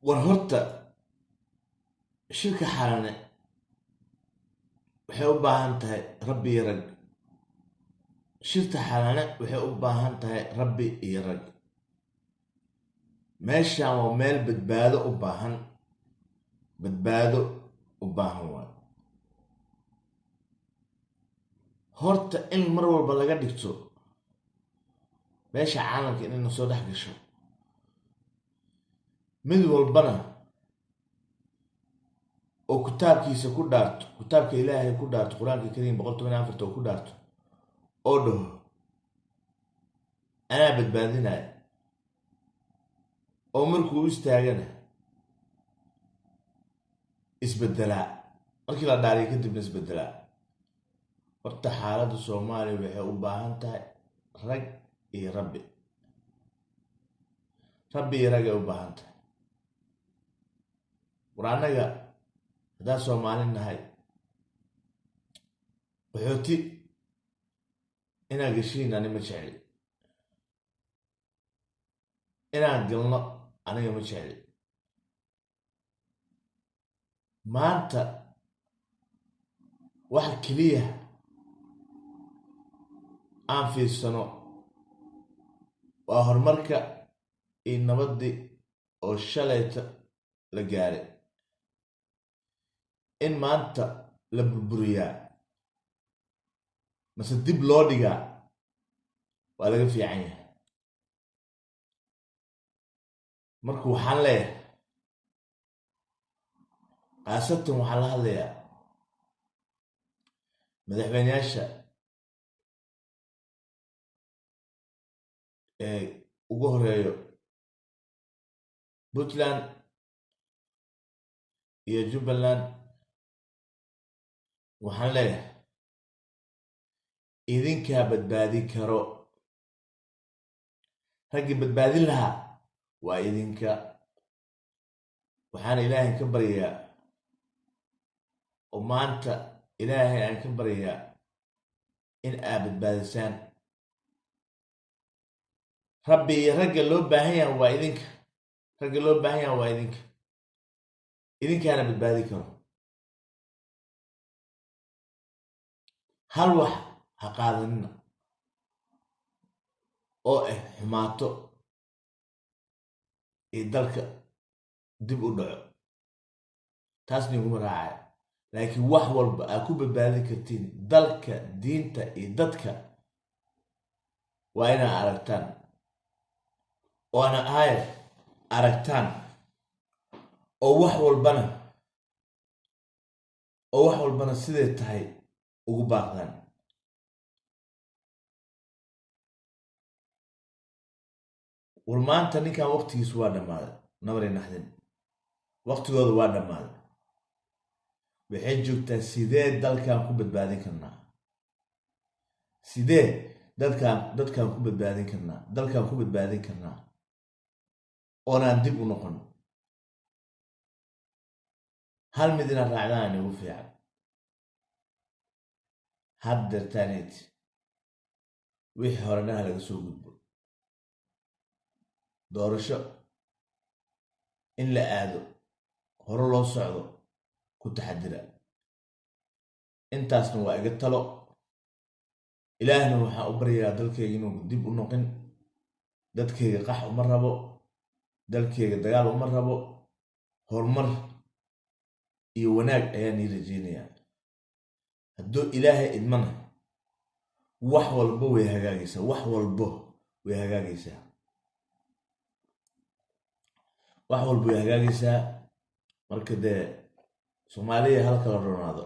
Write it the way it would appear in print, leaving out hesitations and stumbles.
warhorta shirka xalane waxay u baahan tahay rabbi iyo rag. shirta xalane waxay u baahan tahay rabbi iyo rag. meeshaan waa meel badbaado u baahan, badbaado u baahan waay. horta in mar walba laga dhigto meesha caalamka inayna soo dhex gasho, mid walbana oo kitaabkiisa ku dhaarto, kitaabka ilaahay ku dhaarto, qur-aanka kariim 114 oo ku dhaarto oo dhaho anaa badbaadinaya, oo markuu u istaagana isbedelaa, markii la dhaariyo kadibna isbedelaa. horta xaaladda Soomaaliya waxay u baahan tahay rag iyo rabbi. rabbi iyo rag ay u baahan tahay. war annaga haddaan Soomaali nahay, qaxooti inaan geshiin ani ma jecli, inaan galno aniga ma jecli. maanta waxa keliya aan fiirsano waa horumarka iyo nabaddii oo shalayta la gaaray. in maanta la burburiyaa mase dib loo dhigaa waa laga fiican yahay. marka waxaan leeyahay, khaasatan waxaan la hadlayaa madaxweynayaasha ugu horeeyo Puntland iyo Jubbaland. waxaan leeyahay idinkaa badbaadin karo. raggii badbaadin lahaa waa idinka. waxaan ilaahay ka baryayaa oo maanta ilaahay aan ka baryayaa in aad badbaadisaan. rabbi iyo ragga loo baahan yahay waa idinka. ragga loo baahan yahay waa idinka. idinkaana badbaadin karo. hal wax ha qaadanina oo xumaato iyo dalka dib u dhaco, taas niguma raacay. laakiin wax walba aad ku badbaadin kartiin dalka, diinta iyo dadka waa inaad aragtaan, oona aayar aragtaan, oo wax walbana siday tahay ugu baaqdaan. war maanta ninkan waqtigiisu waa dhammaaday. nabari naxdin waqtigooda waa dhammaaday. waxay joogtaa sidee dalkan ku badbaadin karnaa, sidee dadkan ku badbaadin karnaa, dalkan ku badbaadin karnaa oonaan dib u noqon. hal mid inaad raacdaan ugu fiican. haddeertaaneed wixii hore dhaha laga soo gudbo. doorasho in la aado, hore loo socdo, ku taxadira. intaasna waa iga talo. ilaahna waxaan u baryayaa dalkayga inuu dib u noqin. dadkayga qax uma rabo, dalkayga dagaal uma rabo. horumar iyo wanaag ayaan ii rajeynayaa. hadduu ilaahay idmana wax walbo way hagaagaysaa. wax walbo way hagaagaysaa. wax walbo way hagaagaysaa. marka dee Soomaaliya halka la ronaado.